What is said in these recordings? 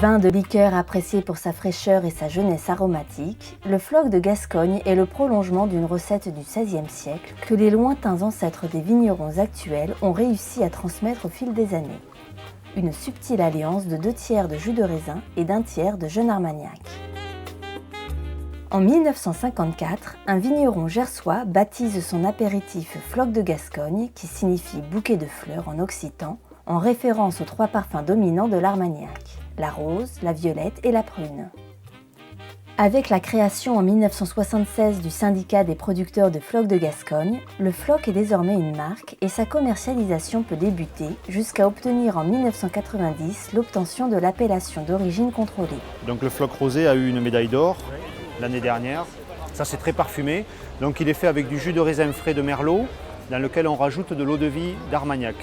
Vin de liqueur apprécié pour sa fraîcheur et sa jeunesse aromatique, le Floc de Gascogne est le prolongement d'une recette du XVIe siècle que les lointains ancêtres des vignerons actuels ont réussi à transmettre au fil des années. Une subtile alliance de 2/3 de jus de raisin et d'1/3 de jeune armagnac. En 1954, un vigneron gersois baptise son apéritif Floc de Gascogne, qui signifie bouquet de fleurs en occitan, en référence aux 3 parfums dominants de l'armagnac, la rose, la violette et la prune. Avec la création en 1976 du syndicat des producteurs de Floc de Gascogne, le Floc est désormais une marque et sa commercialisation peut débuter jusqu'à obtenir en 1990 l'obtention de l'appellation d'origine contrôlée. Donc le Floc rosé a eu une médaille d'or l'année dernière. Ça c'est très parfumé. Donc il est fait avec du jus de raisin frais de Merlot dans lequel on rajoute de l'eau-de-vie d'Armagnac.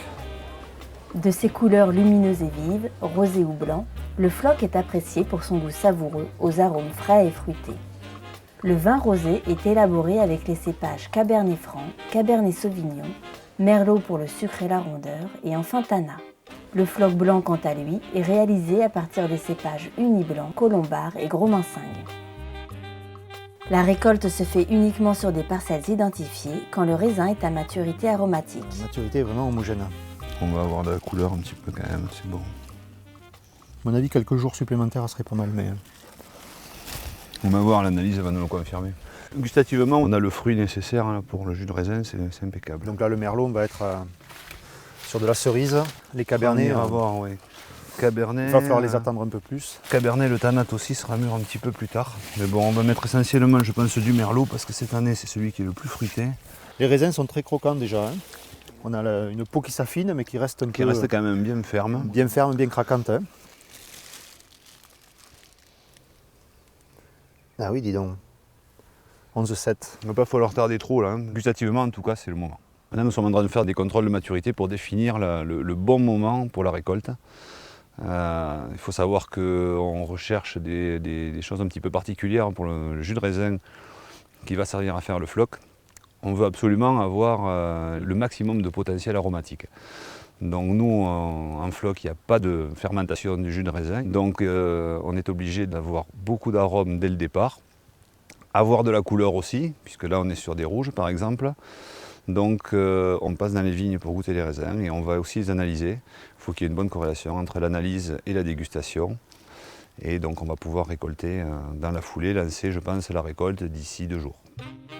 De ses couleurs lumineuses et vives, rosé ou blanc, le Floc est apprécié pour son goût savoureux aux arômes frais et fruités. Le vin rosé est élaboré avec les cépages Cabernet Franc, Cabernet Sauvignon, Merlot pour le sucre et la rondeur et enfin Tannat. Le Floc blanc, quant à lui, est réalisé à partir des cépages Uni Blanc, Colombard et Gros Mansingue. La récolte se fait uniquement sur des parcelles identifiées quand le raisin est à maturité aromatique. La maturité est vraiment homogène. On va avoir de la couleur un petit peu quand même, c'est bon. À mon avis, quelques jours supplémentaires, ça serait pas mal, mais... On va voir, l'analyse va nous le confirmer. Gustativement, on a le fruit nécessaire là, pour le jus de raisin, c'est impeccable. Donc là, le Merlot, on va être sur de la cerise. Les Cabernets, on va voir, oui. Cabernet, il va falloir les attendre un peu plus. Cabernet, le Tannat aussi sera mûr un petit peu plus tard. Mais bon, on va mettre essentiellement, je pense, du Merlot, parce que cette année, c'est celui qui est le plus fruité. Les raisins sont très croquants déjà. Hein. On a une peau qui s'affine, mais qui reste qui reste quand même bien ferme. Bien ferme, bien craquante. Hein. Ah oui, dis donc. 11,7. Il ne va pas falloir tarder trop là. Hein. Gustativement, en tout cas, c'est le moment. Maintenant, nous sommes en train de faire des contrôles de maturité pour définir le bon moment pour la récolte. Il faut savoir qu'on recherche des choses un petit peu particulières pour le jus de raisin qui va servir à faire le Floc. On veut absolument avoir le maximum de potentiel aromatique. Donc nous, en Floc, il n'y a pas de fermentation du jus de raisin. Donc on est obligé d'avoir beaucoup d'arômes dès le départ. Avoir de la couleur aussi, puisque là on est sur des rouges par exemple. Donc on passe dans les vignes pour goûter les raisins et on va aussi les analyser. Il faut qu'il y ait une bonne corrélation entre l'analyse et la dégustation. Et donc on va pouvoir récolter dans la foulée, lancer je pense la récolte d'ici 2 jours.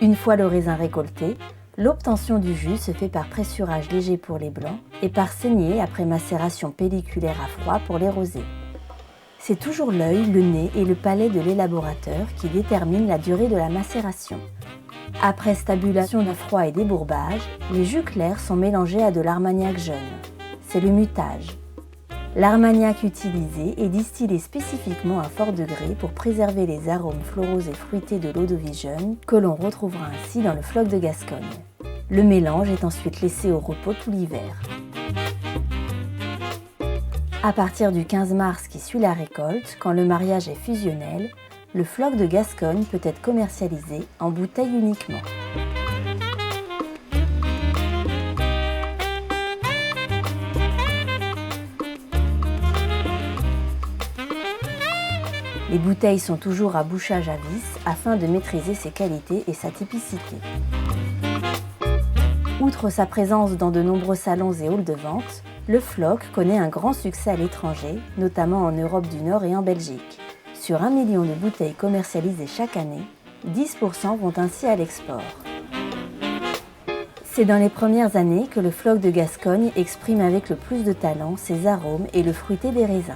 Une fois le raisin récolté, l'obtention du jus se fait par pressurage léger pour les blancs et par saignée après macération pelliculaire à froid pour les rosés. C'est toujours l'œil, le nez et le palais de l'élaborateur qui déterminent la durée de la macération. Après stabulation à froid et débourbage, les jus clairs sont mélangés à de l'armagnac jeune. C'est le mutage. L'armagnac utilisé est distillé spécifiquement à fort degré pour préserver les arômes floraux et fruités de l'eau-de-vie jeune que l'on retrouvera ainsi dans le Floc de Gascogne. Le mélange est ensuite laissé au repos tout l'hiver. À partir du 15 mars qui suit la récolte, quand le mariage est fusionnel, le Floc de Gascogne peut être commercialisé en bouteille uniquement. Les bouteilles sont toujours à bouchage à vis afin de maîtriser ses qualités et sa typicité. Outre sa présence dans de nombreux salons et halls de vente, le Floc connaît un grand succès à l'étranger, notamment en Europe du Nord et en Belgique. Sur 1 million de bouteilles commercialisées chaque année, 10% vont ainsi à l'export. C'est dans les premières années que le Floc de Gascogne exprime avec le plus de talent ses arômes et le fruité des raisins.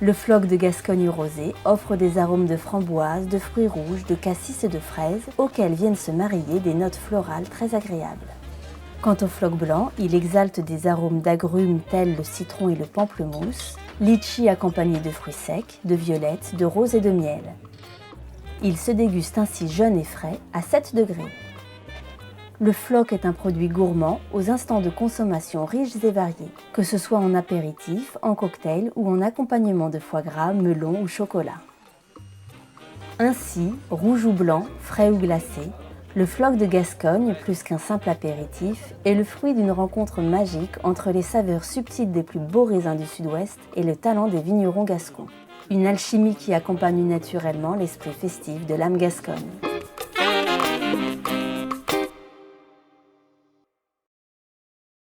Le Floc de Gascogne rosé offre des arômes de framboise, de fruits rouges, de cassis et de fraises, auxquels viennent se marier des notes florales très agréables. Quant au Floc blanc, il exalte des arômes d'agrumes tels le citron et le pamplemousse, litchi accompagné de fruits secs, de violettes, de roses et de miel. Il se déguste ainsi jeune et frais à 7 degrés. Le Floc est un produit gourmand aux instants de consommation riches et variés, que ce soit en apéritif, en cocktail ou en accompagnement de foie gras, melon ou chocolat. Ainsi, rouge ou blanc, frais ou glacé, Le Floc de Gascogne, plus qu'un simple apéritif, est le fruit d'une rencontre magique entre les saveurs subtiles des plus beaux raisins du sud-ouest et le talent des vignerons gascons. Une alchimie qui accompagne naturellement l'esprit festif de l'âme gasconne.